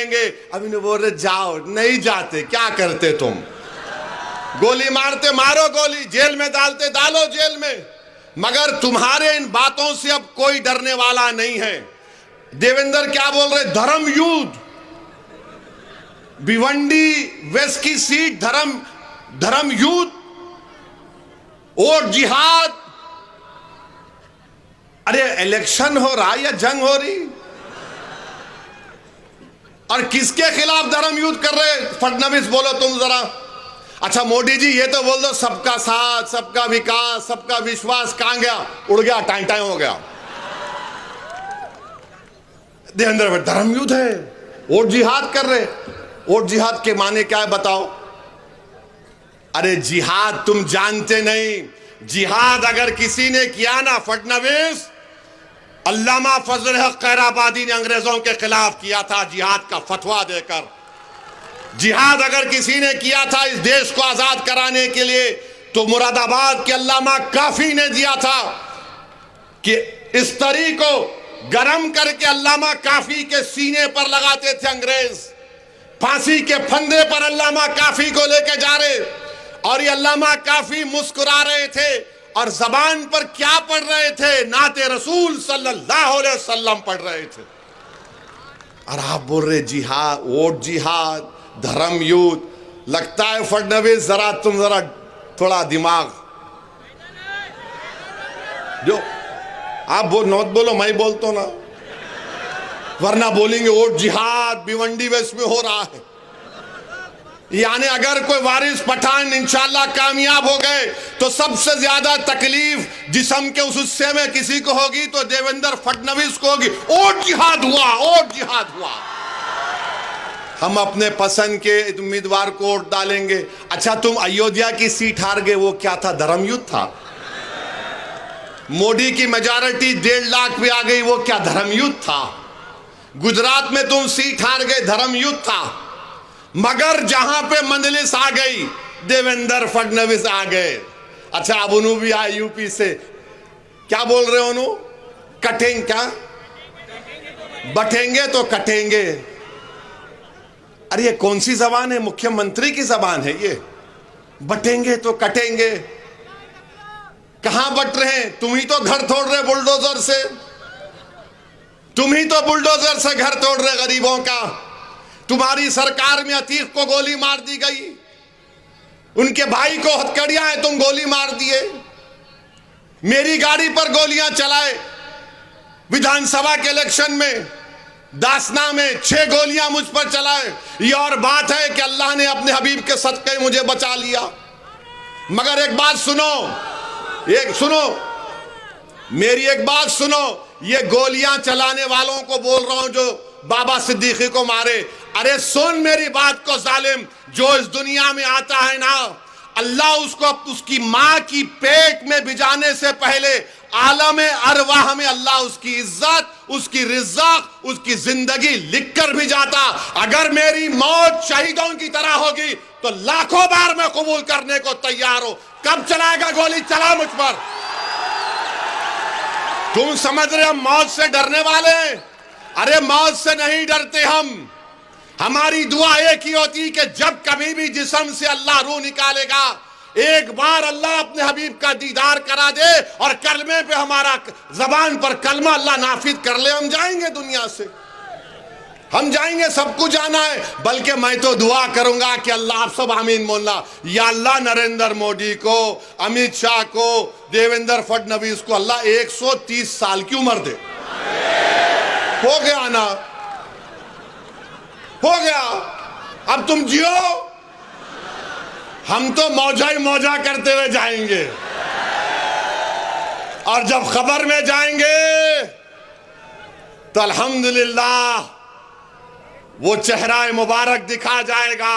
अभी नहीं बोल रहे जाओ, नहीं जाते, क्या करते तुम? गोली मारते मारो, गोली जेल में डालते डालो जेल में, मगर तुम्हारे इन बातों से अब कोई डरने वाला नहीं है। देवेंद्र क्या बोल रहे? धर्म युद्ध, भिवंडी वेस्ट की सीट धर्म युद्ध और जिहाद। अरे इलेक्शन हो रहा या जंग हो रही, और किसके खिलाफ धर्म युद्ध कर रहे? फडणवीस बोलो तुम जरा। अच्छा मोदी जी ये तो बोल दो सबका साथ, सबका विकास, सबका विश्वास, कहां गया? उड़ गया, टाइम टाइम हो गया। देवेंद्र धर्म युद्ध है और जिहाद कर रहे। और जिहाद के माने क्या है बताओ? अरे जिहाद तुम जानते नहीं। जिहाद अगर किसी ने किया ना, फडणवीस, अल्लामा फजल हक खैराबादी ने अंग्रेजों के खिलाफ किया था जिहाद का फतवा देकर। जिहाद अगर किसी ने किया था इस देश को आजाद कराने के लिए, तो मुरादाबाद के अल्लामा काफी ने दिया था कि इस तरी को गरम करके अल्लामा काफी के सीने पर लगाते थे अंग्रेज। फांसी के फंदे पर अल्लामा काफी को लेकर जा रहे, और ये अल्लामा काफी मुस्कुरा रहे थे और जबान पर क्या पढ़ रहे थे? नाते रसूल सल्लल्लाहु अलैहि वसल्लम पढ़ रहे थे। और आप बोल रहे जिहाद, वोट जिहाद, धर्म युद्ध। लगता है फडणवीस तुम जरा थोड़ा दिमाग जो आप नौत बोलो, मैं बोलता हूं ना, वरना बोलेंगे वोट जिहाद भिवंडी वेस्ट में हो रहा है। यानी अगर कोई वारिस पठान इंशाल्लाह कामयाब हो गए तो सबसे ज्यादा तकलीफ जिस्म के उस हिस्से में किसी को होगी तो देवेंद्र फडणवीस को होगी। वोट जिहाद हुआ, वोट जिहाद हुआ। हम अपने पसंद के उम्मीदवार को वोट डालेंगे। अच्छा तुम अयोध्या की सीट हार गए, वो क्या था? धर्म युद्ध था। मोदी की मेजॉरिटी 1.5 लाख पे आ गई, वो क्या? धर्म युद्ध था। गुजरात में तुम सीट हार गए, धर्म युद्ध था। मगर जहां पे मंजलिस आ गई, देवेंद्र फडणवीस आ गए। अच्छा अब उन्हों भी आए यूपी से, क्या बोल रहे हो उन्हों? कटेंगे क्या? बटेंगे तो कटेंगे। अरे ये कौन सी जबान है? मुख्यमंत्री की जबान है ये। बटेंगे तो कटेंगे। कहां बट रहे हैं? तुम ही तो घर तोड़ रहे बुलडोजर से, तुम ही तो बुलडोजर से घर तोड़ रहे गरीबों का। तुम्हारी सरकार में अतीक को गोली मार दी गई, उनके भाई को हथकड़ियां हैं, तुम गोली मार दिए। मेरी गाड़ी पर गोलियां चलाए विधानसभा के इलेक्शन में, दासना में 6 गोलियां मुझ पर चलाए। ये और बात है कि अल्लाह ने अपने हबीब के सदक़े मुझे बचा लिया। मगर एक बात सुनो, मेरी एक बात सुनो, ये गोलियां चलाने वालों को बोल रहा हूं जो बाबा सिद्दीकी को मारे। अरे सुन मेरी बात को जालिम, जो इस दुनिया में आता है ना, अल्लाह उसको उसकी मां की पेट में भिजाने से पहले आलम अरवाह में अल्लाह उसकी इज्जत, उसकी रिज़्क़, उसकी जिंदगी लिख कर भी जाता। अगर मेरी मौत शहीदों की तरह होगी तो लाखों बार मैं कबूल करने को तैयार हूं। कब चलाएगा गोली? चला मुझ पर। तुम समझ रहे हम मौत से डरने वाले? अरे मौत से नहीं डरते हम। हमारी दुआ एक ही होती कि जब कभी भी जिस्म से अल्लाह रूह निकालेगा, एक बार अल्लाह अपने हबीब का दीदार करा दे और कलमे पे हमारा जबान पर कलमा अल्लाह नाफिज कर ले, हम जाएंगे दुनिया से, हम जाएंगे। सबको जाना है। बल्कि मैं तो दुआ करूंगा कि अल्लाह, आप सब आमीन बोलना, या अल्लाह नरेंद्र मोदी को, अमित शाह को, देवेंद्र फडणवीस को अल्लाह 130 साल की उम्र दे। हो गया ना, हो गया। अब तुम जियो, हम तो मौजा ही मौजा करते हुए जाएंगे। और जब खबर में जाएंगे तो अल्हम्दुलिल्लाह वो चेहरा मुबारक दिखा जाएगा।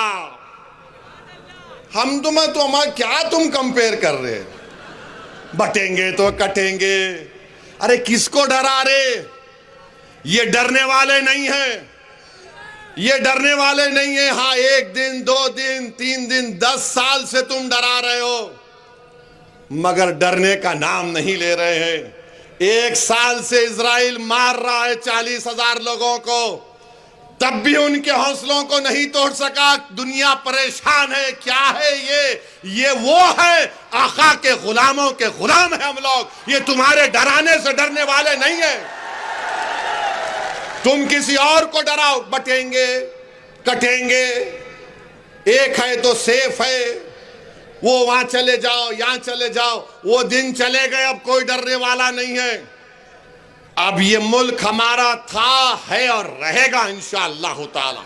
हम तुम्हें तो हमारा क्या तुम कंपेयर कर रहे? बटेंगे तो कटेंगे। अरे किसको डरा रहे? ये डरने वाले नहीं हैं, ये डरने वाले नहीं है। हाँ 1 दिन 2 दिन 3 दिन 10 साल से तुम डरा रहे हो, मगर डरने का नाम नहीं ले रहे हैं। 1 साल से इजराइल मार रहा है 40,000 लोगों को। तब भी उनके हौसलों को नहीं तोड़ सका। दुनिया परेशान है, क्या है ये वो है आका के गुलामों के गुलाम है हम लोग। ये तुम्हारे डराने से डरने वाले नहीं है। तुम किसी और को डराओ, बटेंगे कटेंगे, एक है तो सेफ है, वो वहां चले जाओ यहां चले जाओ, वो दिन चले गए, अब कोई डरने वाला नहीं है। अब ये मुल्क हमारा था, है और रहेगा इंशाअल्लाह ताला।